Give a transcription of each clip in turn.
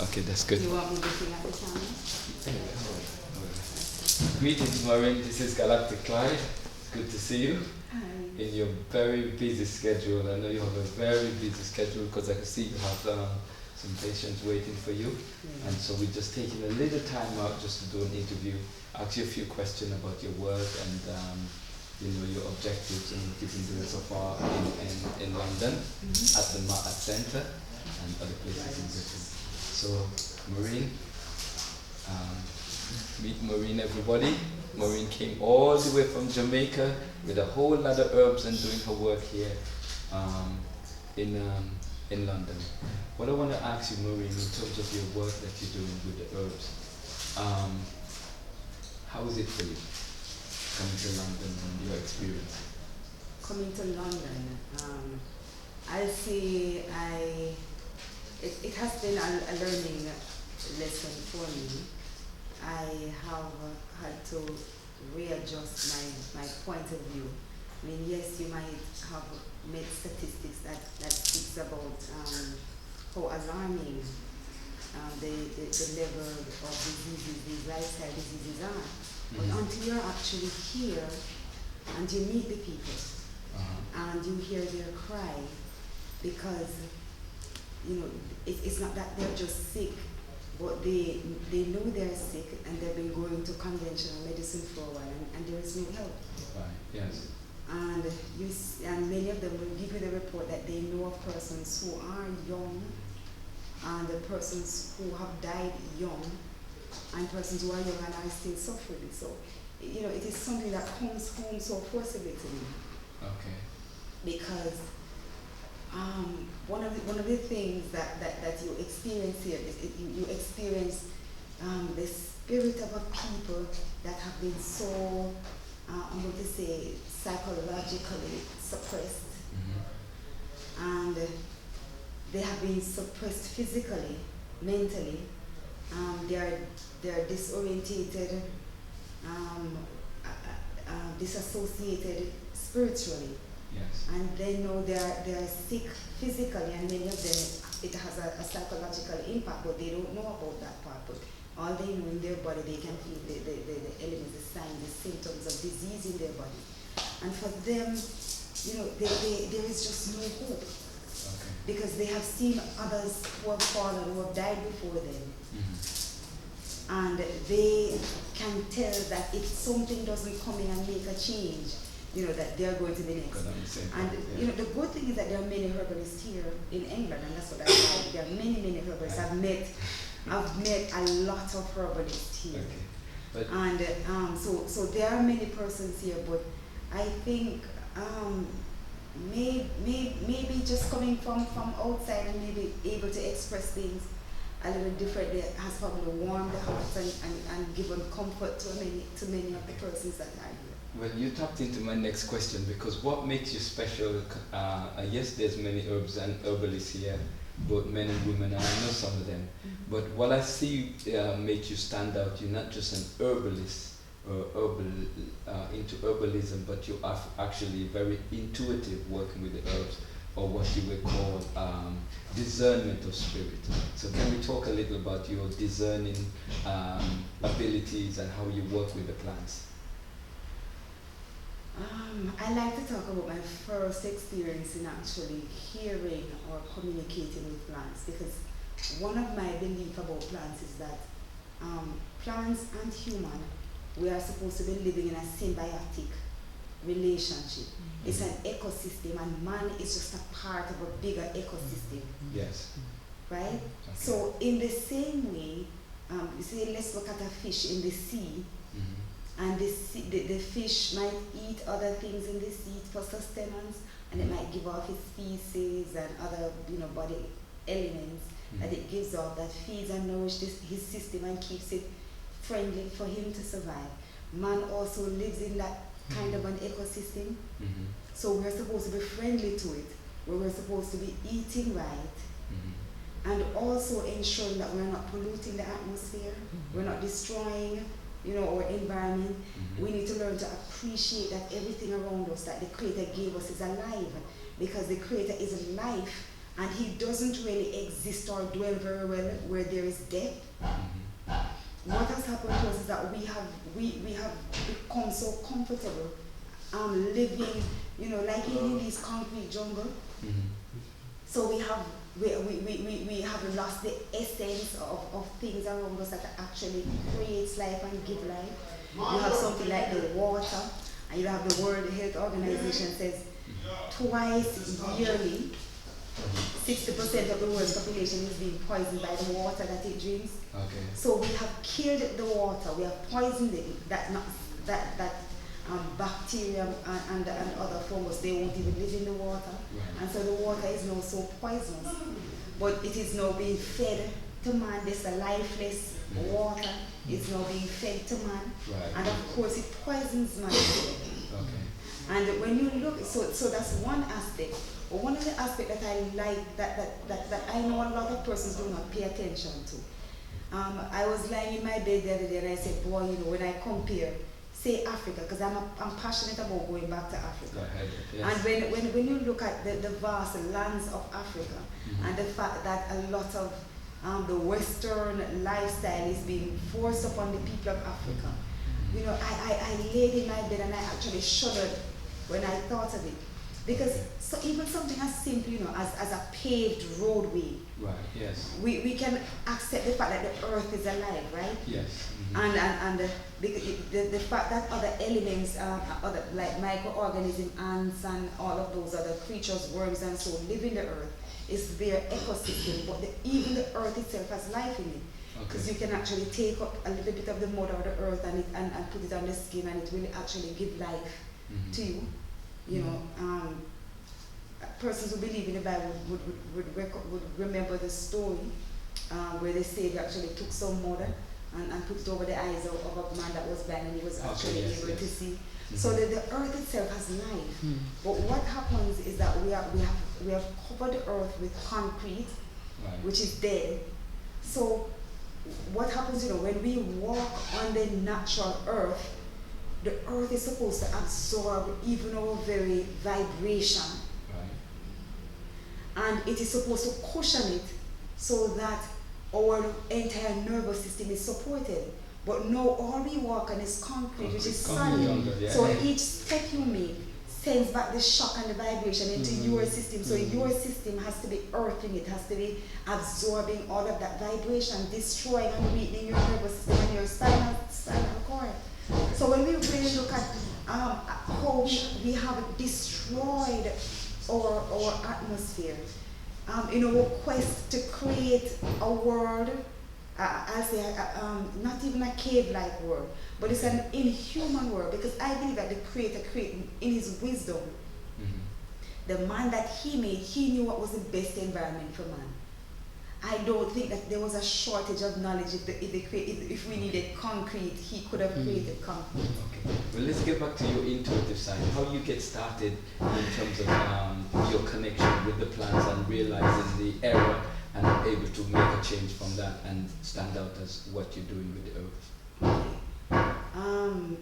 Okay, that's good. You want me looking at the camera? Greetings, Mureen. This is Galactic Clyde. It's good to see you Hi. in your very busy schedule. I know you have a very busy schedule because I can see you have some patients waiting for you. And so we're just taking a little time out just to do an interview, ask you a few questions about your work and your objectives and what you've been doing so far in London, at the Maat Centre and other places in Britain. So, Mureen, meet Mureen, everybody. Mureen came all the way from Jamaica with a whole lot of herbs and doing her work here in London. What I want to ask you, Mureen, in terms of your work that you're doing with the herbs, how is it for you coming to London and your experience? Coming to London, I'll say it has been a learning lesson for me. I have had to readjust my point of view. I mean, yes, you might have made statistics that speaks about how alarming the level of diseases, these lifestyle diseases are. But until you're actually here and you meet the people and you hear their cry, because it's not that they're just sick, but they know they're sick and they've been going to conventional medicine for a while and there is no help. Right. Yes. And many of them will give you the report that they know of persons who are young and the persons who have died young and persons who are young and are still suffering. So, it is something that comes home so forcibly to me. Okay. Because one of the things that you experience here is you experience the spirit of a people that have been so, I'm going to say, psychologically suppressed. And they have been suppressed physically, mentally. They are disorientated, disassociated spiritually. Yes. And they know they are sick physically, and many of them it has a psychological impact, but they don't know about that part. But all they know in their body, they can feel the elements, the signs, the symptoms of disease in their body. And for them, there is just no hope. Okay. Because they have seen others who have fallen, who have died before them. And they can tell that if something doesn't come in and make a change, that they are going to be next. And the good thing is that there are many herbalists here in England, and that's what I like. There are many herbalists. I've met a lot of herbalists here. Okay. And so there are many persons here, but I think maybe just coming from outside and maybe able to express things a little differently has probably warmed the hearts and given comfort to many of the persons that are here. Well, you tapped into my next question, because what makes you special? Yes, there's many herbs and herbalists here, both men and women, and I know some of them. But what I see make you stand out, you're not just an herbalist or into herbalism, but you are actually very intuitive working with the herbs, or what you would call discernment of spirit. So can we talk a little about your discerning abilities and how you work with the plants? I like to talk about my first experience in actually hearing or communicating with plants, because one of my beliefs about plants is that plants and human, we are supposed to be living in a symbiotic relationship. It's an ecosystem, and man is just a part of a bigger ecosystem. Yes. Right? Okay. So in the same way, you see, let's look at a fish in the sea. And the fish might eat other things in the sea for sustenance, and it might give off its feces and other body elements that it gives off that feeds and nourishes his system and keeps it friendly for him to survive. Man also lives in that kind of an ecosystem. So we're supposed to be friendly to it, where we're supposed to be eating right, and also ensuring that we're not polluting the atmosphere, we're not destroying our environment. We need to learn to appreciate that everything around us that the Creator gave us is alive, because the Creator is life and he doesn't really exist or dwell very well where there is depth. What has happened to us is that we have become so comfortable living, you know, like in this concrete jungle. So we have lost the essence of things around us that actually creates life and give life. You have something like the water, and you have the World Health Organization says twice yearly 60% of the world's population is being poisoned by the water that it drinks. Okay. So we have killed the water, we have poisoned it, bacteria and other fungus, they won't even live in the water. Right. And so the water is now so poisonous. But it is now being fed to man. This lifeless water is now being fed to man. Right. And of course it poisons man. Okay. And when you look, so that's one aspect. But one of the aspects that I like, that I know a lot of persons do not pay attention to. I was lying in my bed the other day and I said, boy, you know, when I compare, say Africa, because I'm passionate about going back to Africa. Yes. And when you look at the vast lands of Africa, and the fact that a lot of the Western lifestyle is being forced upon the people of Africa, you know, I laid in my bed and I actually shuddered when I thought of it. Because so even something as simple, you know, as a paved roadway, right, yes, we can accept the fact that the earth is alive, right? Yes. And the fact that other elements, other like microorganisms, ants and all of those other creatures, worms and so live in the earth, is their ecosystem, but even the earth itself has life in it. Because you can actually take up a little bit of the mud out of the earth and put it on the skin, and it will actually give life to you. You know, persons who believe in the Bible would remember the story where the Savior actually took some mud and put it over the eyes of a man that was blind, and he was actually able to see. So that the earth itself has life. But what happens is that we have covered the earth with concrete, which is dead. So what happens, you know, when we walk on the natural earth, the earth is supposed to absorb even our very vibration. And it is supposed to cushion it so that our entire nervous system is supported. But no, all we walk on is concrete, which is solid. So each step you make sends back the shock and the vibration into your system. So your system has to be earthing, it has to be absorbing all of that vibration, destroying and weakening your nervous system and your spinal cord. So when we really look at how we have destroyed our atmosphere, in our quest to create a world, I'll say not even a cave-like world, but it's an inhuman world, because I believe that the Creator created in His wisdom. The man that He made, He knew what was the best environment for man. I don't think that there was a shortage of knowledge. If we needed concrete, He could have created concrete. Okay. Well, let's get back to your intuitive side. How you get started in terms of your connection with the plants and realizing the error and able to make a change from that and stand out as what you're doing with the earth.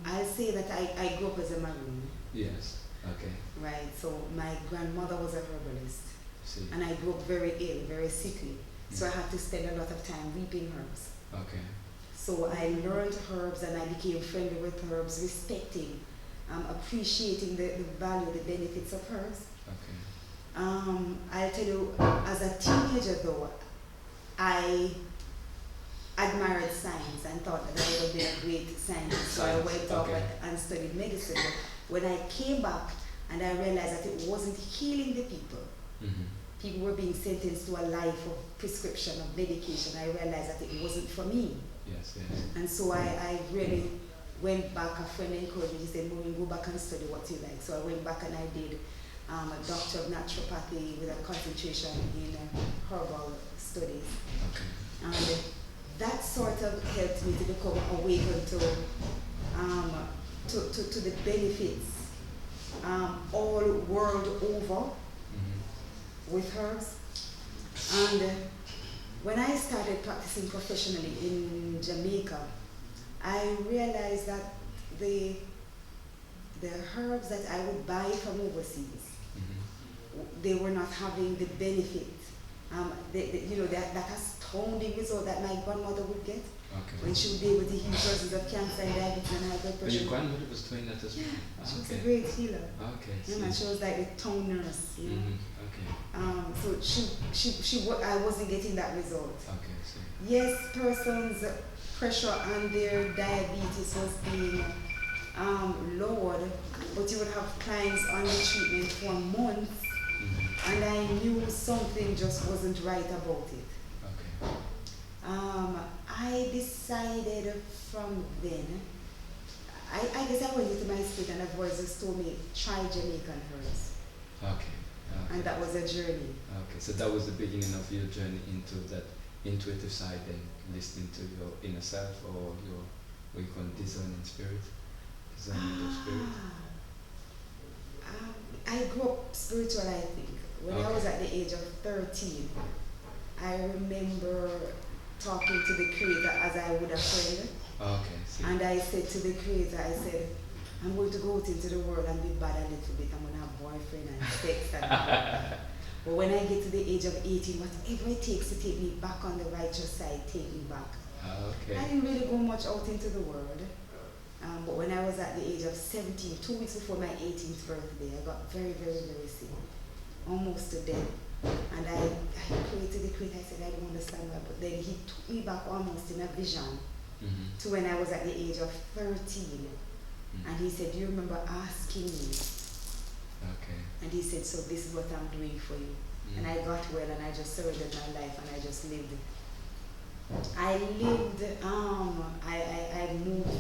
I'll say that I grew up as a Maroon. Yes. Okay. Right. So my grandmother was a herbalist. See. And I grew up very ill, very sickly. So I had to spend a lot of time reaping herbs. Okay. So I learned herbs and I became friendly with herbs, respecting, appreciating the value, the benefits of herbs. Okay. I'll tell you, as a teenager though, I admired science and thought that I would have been a great scientist. So I went off and studied medicine. But when I came back and I realized that it wasn't healing the people, people were being sentenced to a life of prescription of medication, I realized that it wasn't for me. Yes. And so I really went back. A friend encouraged me, he said, Mureen, go back and study what you like. So I went back and I did a doctor of naturopathy with a concentration in herbal studies. Okay. And that sort of helped me to become awakened to the benefits all world over with herbs. And when I started practicing professionally in Jamaica, I realized that the herbs that I would buy from overseas, they were not having the benefit that astounding result that my grandmother would get Okay. when she would be able to heal persons of cancer and diabetes and high blood But pressure. your grandmother was doing that as well? Yeah, she was Okay. a great healer. Okay. Yeah, man, she was like the town nurse, you know. Okay. So I wasn't getting that result. Okay, so. Yes, persons' pressure and their diabetes was being lowered, but you would have clients on the treatment for months, and I knew something just wasn't right about it. Okay. I decided from then, I guess I went into my spirit and a voice just told me, try Jamaican herbs. Okay. And that was a journey. Okay, so that was the beginning of your journey into that intuitive side and listening to your inner self, or your, what you call discerning spirit, discerning of spirit. I grew up spiritual, I think. When I was at the age of 13, I remember talking to the Creator as I would a friend. Okay, see. And I said to the Creator, I said, I'm going to go out into the world and be bad a little bit. I'm going to have a boyfriend and sex and all. But when I get to the age of 18, whatever it takes to take me back on the righteous side, take me back. Okay. I didn't really go much out into the world. But when I was at the age of 17, 2 weeks before my 18th birthday, I got very, very, very sick. Almost to death. And I prayed to the Creator. I said, I don't understand why. But then he took me back almost in a vision to when I was at the age of 13. And he said, do you remember asking me? Okay. And he said, so this is what I'm doing for you. And I got well and I just surrendered my life and I just lived. I moved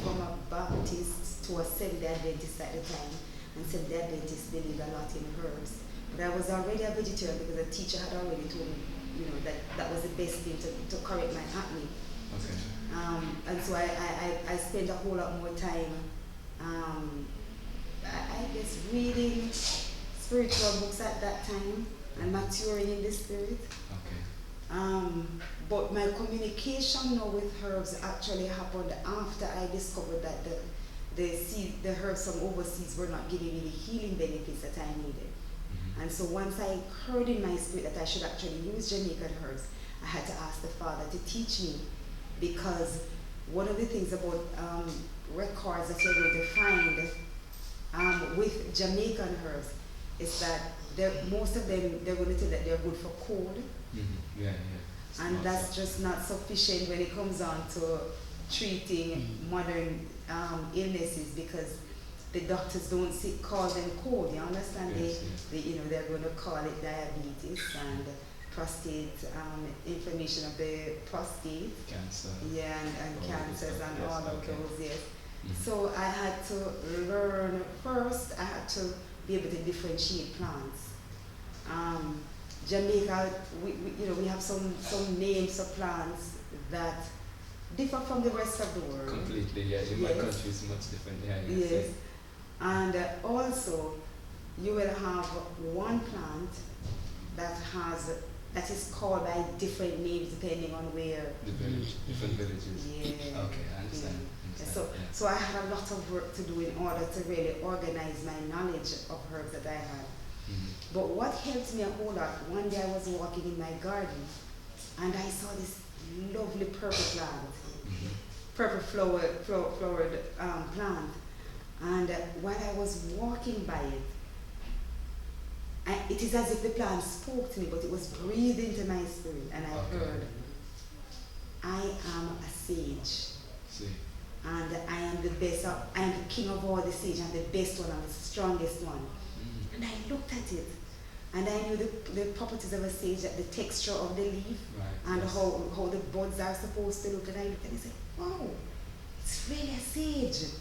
from a Baptist to a Seventh-day Adventist at the time. And Seventh-day Adventists believe a lot in herbs. But I was already a vegetarian because a teacher had already told me, that was the best thing to correct my acne. Okay. And so I spent a whole lot more time I guess reading spiritual books at that time and maturing in the spirit. Okay. But my communication now with herbs actually happened after I discovered that the herbs from overseas were not giving me the healing benefits that I needed. And so once I heard in my spirit that I should actually use Jamaican herbs, I had to ask the Father to teach me, because one of the things about records that you're going to find with Jamaican herbs is that most of them, they're going to tell that they're good for cold. Yeah. And that's just not sufficient when it comes on to treating modern illnesses, because the doctors don't call them cold. You understand? Yes, they're going to call it diabetes and prostate inflammation of the prostate. Cancer. Yeah, and cancers and yes, all of okay. those. Yes. So I had to learn first. I had to be able to differentiate plants. Jamaica, we have some names of plants that differ from the rest of the world. Completely, yeah. In my country, it's much different. Yeah. Yes. And also, you will have one plant that is called by different names depending on where. The village, different villages. Yeah. Okay, I understand. So I had a lot of work to do in order to really organize my knowledge of herbs that I had. But what helped me a whole lot, one day I was walking in my garden and I saw this lovely purple plant, purple flowered plant. And while I was walking by it, it is as if the plant spoke to me, but it was breathed into my spirit, and I heard, I am a sage. See. And I am the best, I am the king of all the sage, I'm the best one, I'm the strongest one. And I looked at it, and I knew the properties of a sage, that the texture of the leaf, and how the buds are supposed to look. And I looked and I said, wow, it's really a sage.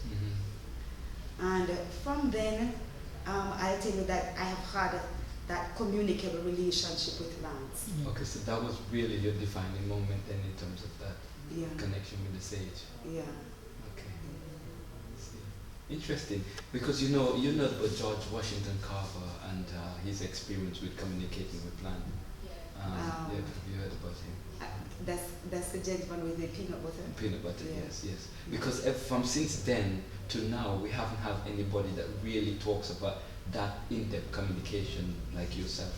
And from then, I'll tell you that I have had that communicable relationship with plants. Okay, so that was really your defining moment then in terms of that connection with the sage. Yeah. Okay. Interesting, because you know about George Washington Carver and his experience with communicating with plants. Have you heard about him? That's the gentleman with the peanut butter. Peanut butter, yes. Because from since then to now, we haven't had anybody that really talks about that in-depth communication like yourself.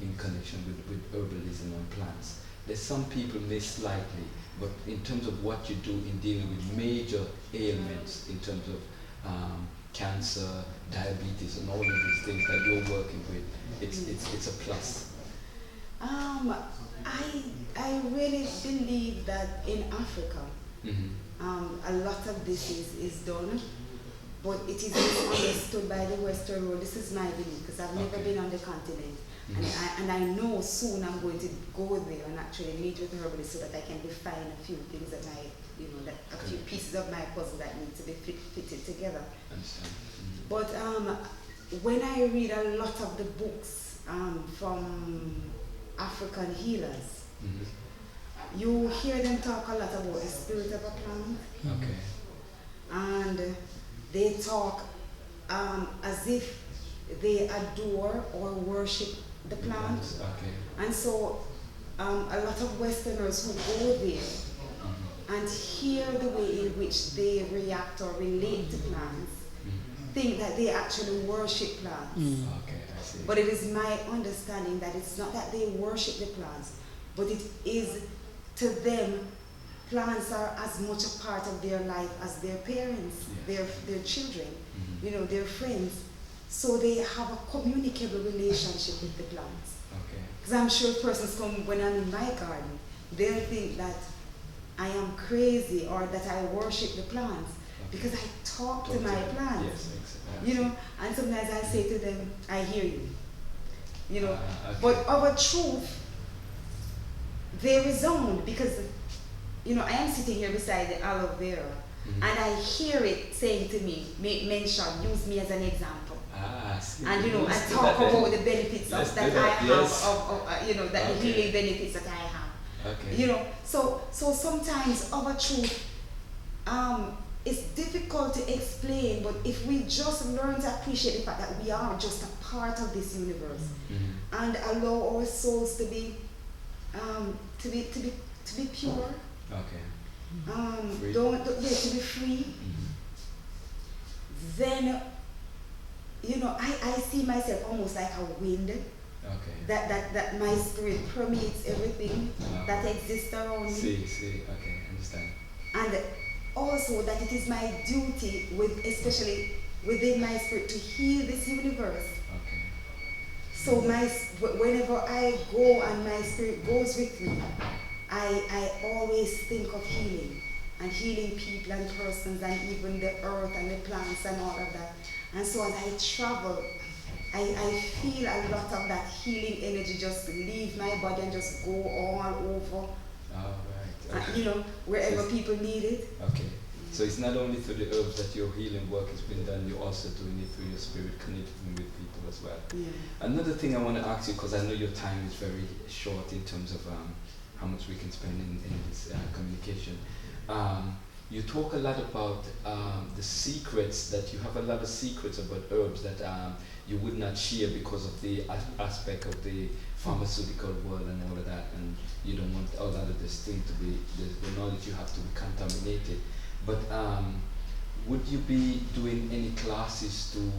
in connection with herbalism and plants. There's some people may slightly, but in terms of what you do in dealing with major ailments, in terms of cancer, diabetes, and all of these things that you're working with, it's a plus. I really believe that in Africa, a lot of this is done, but it is misunderstood by the Western world. This is my belief, because I've never been on the continent. And I know soon I'm going to go there and actually meet with herbalists so that I can define a few things that a few pieces of my puzzle that need to be fitted together. But when I read a lot of the books from African healers, you hear them talk a lot about the spirit of a plant. Okay. And they talk as if they adore or worship the plant. Okay. And so a lot of Westerners who go there and hear the way in which they react or relate to plants think that they actually worship plants. Okay, I see. But it is my understanding that it's not that they worship the plants, but it is, to them, plants are as much a part of their life as their parents, their children, their friends. So they have a communicable relationship with the plants. Okay. Because I'm sure persons come when I'm in my garden, they'll think that I am crazy or that I worship the plants because I talk to my plants. Yes, exactly. And sometimes I say to them, I hear you. Okay. But of a truth, they resound because, I am sitting here beside the aloe vera and I hear it saying to me, mention, use me as an example. And I talk about the benefits that I have, the healing benefits that I have. Okay. So sometimes of a truth, it's difficult to explain, but if we just learn to appreciate the fact that we are just a part of this universe and allow our souls to be pure. Okay. To be free. Then I see myself almost like a wind. Okay. That my spirit permeates everything that exists around me. See, okay, understand. And also that it is my duty, especially within my spirit, to heal this universe. Okay. So whenever I go and my spirit goes with me, I always think of healing and healing people and persons and even the earth and the plants and all of that. And so as I travel, I feel a lot of that healing energy just leave my body and just go all over. All right. Okay. Wherever people need it. Okay. So it's not only through the herbs that your healing work has been done, you're also doing it through your spirit, connecting with people as well. Yeah. Another thing I want to ask you, because I know your time is very short in terms of how much we can spend in this communication. You talk a lot about the secrets, that you have a lot of secrets about herbs that you would not share because of the aspect of the pharmaceutical world and all of that, and you don't want all that of this thing to be, the knowledge you have to be contaminated. But would you be doing any classes to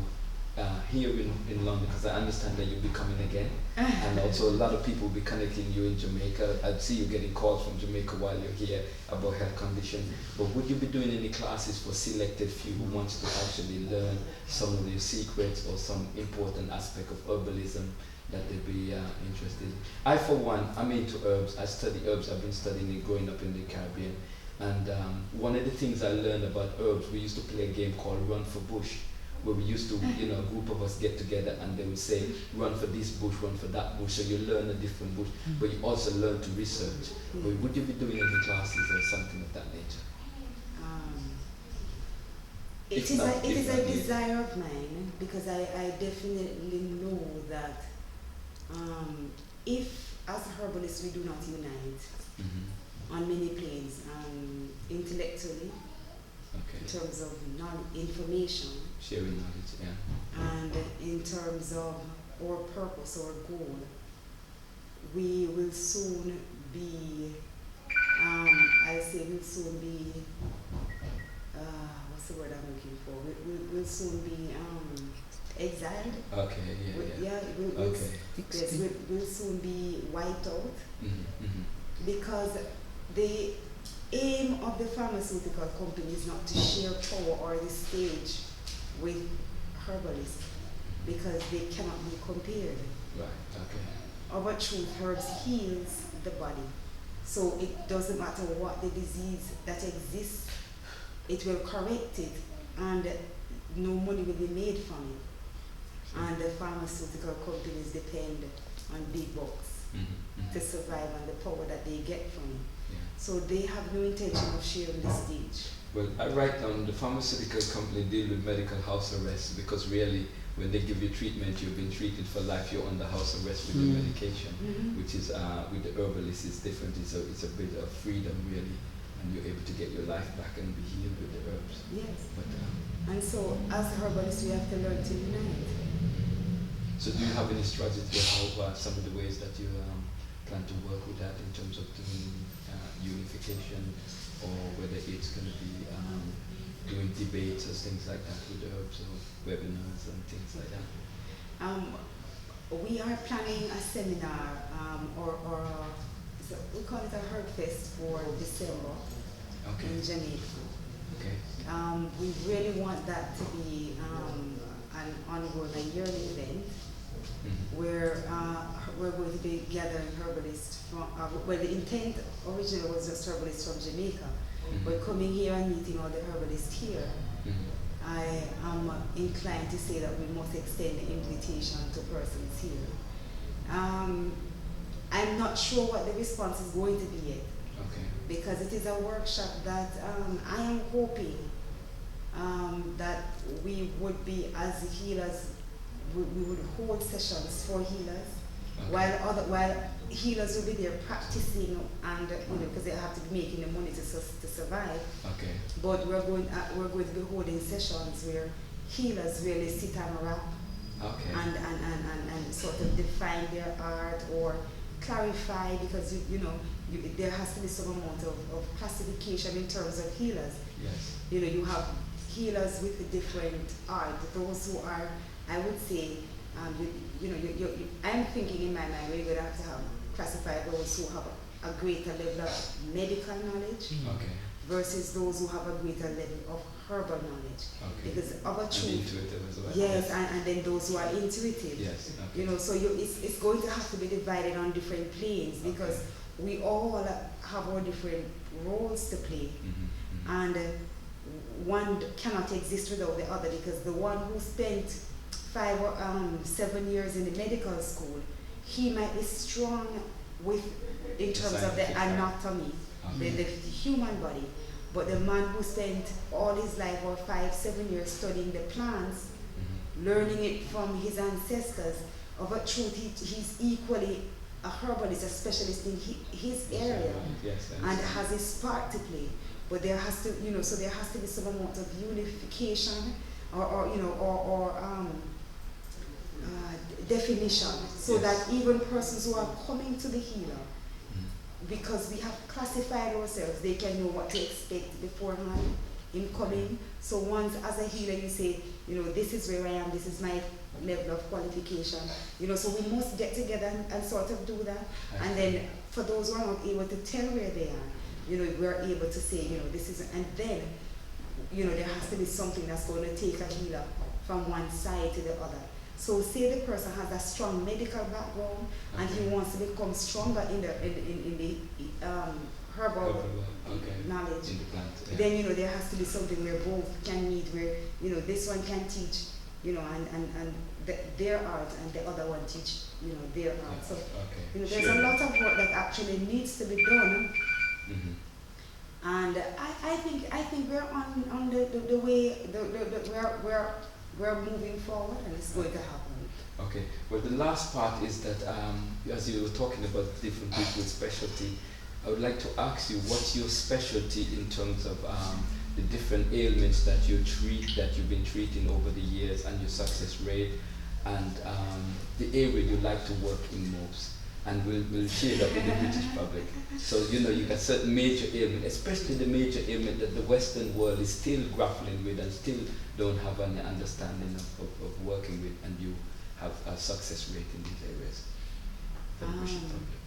here in London, because I understand that you'll be coming again, and also a lot of people will be connecting you in Jamaica. I'd see you getting calls from Jamaica while you're here about health conditions. But would you be doing any classes for selected few who wants to actually learn some of your secrets or some important aspect of herbalism that they'd be interested in? I, for one, I'm into herbs. I study herbs. I've been studying it growing up in the Caribbean. And one of the things I learned about herbs, we used to play a game called Run for Bush, where we used to, a group of us get together and they would say, run for this bush, run for that bush. So you learn a different bush, but you also learn to research. But would you be doing any classes or something of that nature? It is a desire of mine, because I definitely know that if as herbalists we do not unite on many planes, intellectually, in terms of information, sharing knowledge, and in terms of our purpose, our goal, we will soon be, what's the word I'm looking for? We'll soon be exiled. Okay, Yeah, Okay. yes, will soon be wiped out because the aim of the pharmaceutical company is not to share power or the stage with herbalists because they cannot be compared. Right, okay. Our truth herbs heals the body. So it doesn't matter what the disease that exists, it will correct it and no money will be made from it. And the pharmaceutical companies depend on big bucks to survive and the power that they get from it. Yeah. So they have no intention of sharing the stage. Well, I write down the pharmaceutical company deal with medical house arrest because really when they give you treatment, you've been treated for life, you're under house arrest with your medication, which is with the herbalist is different. It's a bit of freedom really, and you're able to get your life back and be healed with the herbs. Yes. But, and so as herbalists, we have to learn to unite. so do you have any strategy how some of the ways that you plan to work with that in terms of doing unification, or whether it's going to be doing debates or things like that with herbs or webinars and things like that? We are planning a seminar so we call it a herb fest for December in Jamaica. Okay. We really want that to be an ongoing, a yearly event where we're going to be gathering herbalists from, well, the intent originally was just herbalists from Jamaica. But coming here and meeting all the herbalists here, I am inclined to say that we must extend the invitation to persons here. I'm not sure what the response is going to be yet. Okay. Because it is a workshop that I am hoping that we would be, as healers, we would hold sessions for healers, while healers will be there practicing and because they have to be making the money to survive. Okay. But we're going to be holding sessions where healers really sit and rap and sort of define their art or clarify, because there has to be some amount of classification in terms of healers. Yes. You have healers with a different art. Those who are, I would say, I'm thinking in my mind we're going to have classify those who have a greater level of medical knowledge versus those who have a greater level of herbal knowledge. Okay. Because our truth, intuitive as well. Yes, and then those who are intuitive. Yes. Okay. So it's going to have to be divided on different planes because we all have our different roles to play, and one cannot exist without the other, because the one who spent 5 or 7 years in the medical school, he might be strong in terms of the anatomy, the human body. But the man who spent all his life or 5-7 years studying the plants, learning it from his ancestors, of a truth, he's equally a herbalist, a specialist in his area, and has his part to play. But there has to, so there has to be some amount of unification or definition, so that even persons who are coming to the healer, because we have classified ourselves, they can know what to expect beforehand in coming. So once as a healer you say, this is where I am, this is my level of qualification, so we must get together and sort of do that. And then for those who are not able to tell where they are, we're able to say, this is, and then, there has to be something that's going to take a healer from one side to the other. So say the person has a strong medical background and he wants to become stronger in the herbal knowledge. In the plant, then there has to be something where both can meet, where this one can teach, and their art, and the other one teach their art. So there's a lot of work that actually needs to be done. And I think we're on the way we're moving forward, and it's going to happen. Okay. Well, the last part is that as you were talking about different people with specialty, I would like to ask you what's your specialty in terms of the different ailments that you treat, that you've been treating over the years, and your success rate, and the area you like to work in most. and we'll share it up with the British public. So you got certain major ailment, especially the major ailment that the Western world is still grappling with and still don't have any understanding of working with, and you have a success rate in these areas for the British public.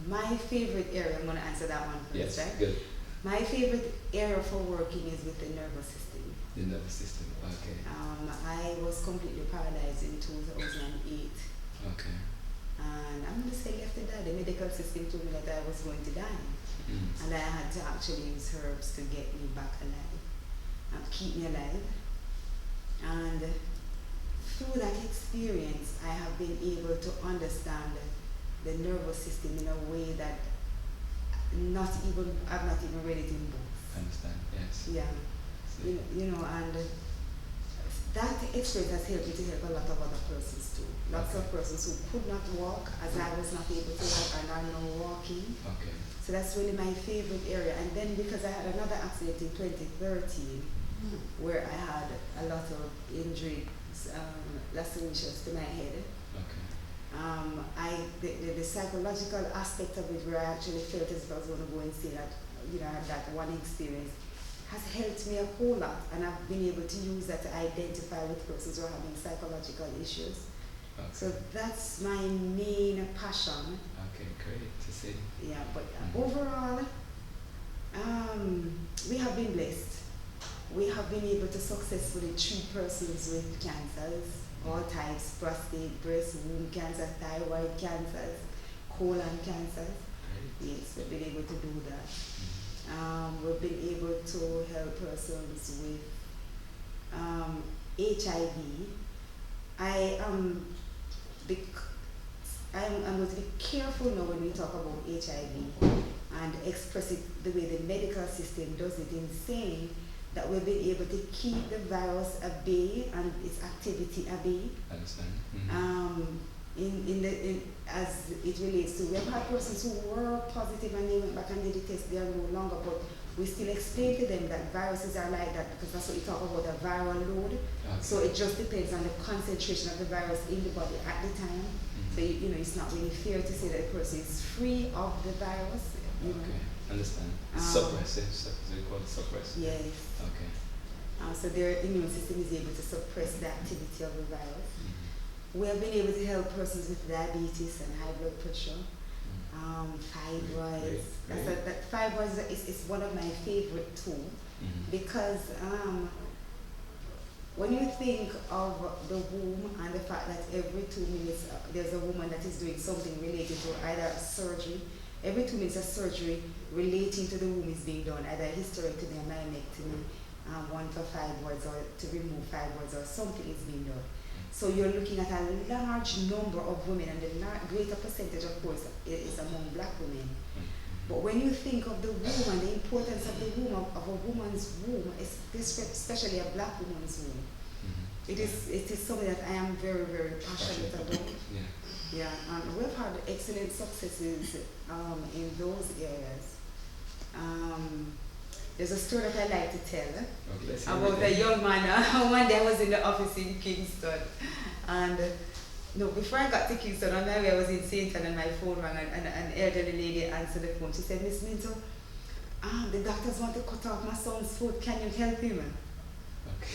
My favorite area, I'm going to answer that one first, Yes, right? good. My favorite area for working is with the nervous system. The nervous system, okay. I was completely paralyzed in 2008. Okay. And I'm going to say after that, the medical system told me that I was going to die. And I had to actually use herbs to get me back alive, and keep me alive. And through that experience, I have been able to understand the nervous system in a way that I've not even read it in books. I understand, yes. Yeah. And that experience has helped me to help a lot of other persons too. Lots of persons who could not walk, as I was not able to walk, and are now walking. Okay. So that's really my favorite area. And then because I had another accident in 2013, where I had a lot of injuries, lacerations to my head. Okay. The psychological aspect of it, where I actually felt as if I was going to go and say that, I had that one experience, has helped me a whole lot, and I've been able to use that to identify with persons who are having psychological issues. Okay. So that's my main passion. Okay, great to see. Yeah, but overall, we have been blessed. We have been able to successfully treat persons with cancers, all types: prostate, breast, womb cancer, thyroid cancers, colon cancers. Yes, we've been able to do that. We've been able to help persons with HIV. I'm going to be careful now when we talk about HIV and express it the way the medical system does it, in saying that we've been able to keep the virus at bay and its activity at bay. I understand. As it relates to, we have had persons who were positive and they went back and did the test, they are no longer, but we still explain to them that viruses are like that, because that's what you talk about, a viral load. Okay. So it just depends on the concentration of the virus in the body at the time. So it's not really fair to say that a person is free of the virus. Okay, understand. Suppressive, so they call it suppressive. Yes. Okay. So their immune system is able to suppress the activity of the virus. We have been able to help persons with diabetes and high blood pressure, fibroids. That fibroids is one of my favorite too, because when you think of the womb and the fact that every 2 minutes there's a woman that is doing something related to either surgery, every 2 minutes a surgery relating to the womb is being done, either a hysterectomy, a myomectomy, one for fibroids or to remove fibroids, or something is being done. So you're looking at a large number of women, and the greater percentage, of course, is among black women. But when you think of the womb and the importance of the womb, of a woman's womb, especially a black woman's womb, it is something that I am very, very passionate about. Yeah, and we've had excellent successes in those areas. There's a story that I like to tell about a young man. One day I was in the office in Kingston, and before I got to Kingston, on my way I was in St. Ann and my phone rang, and an elderly lady answered the phone. She said, "Miss Minto, the doctors want to cut off my son's foot. Can you help him?" Okay.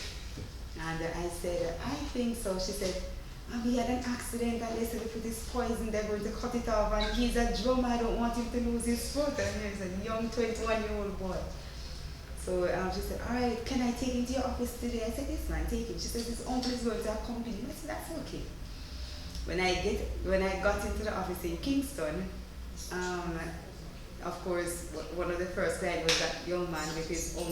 And I said, "I think so." She said, "He had an accident and they said the foot is poisoned, they're going to cut it off, and he's a drummer, I don't want him to lose his foot." And he's a young 21-year-old boy. So she said, "All right, can I take him to your office today?" I said, "Yes, man, take him." She said, "His uncle is going to accompany him." I said, "That's okay." When I got into the office in Kingston, of course, one of the first clients was that young man with his own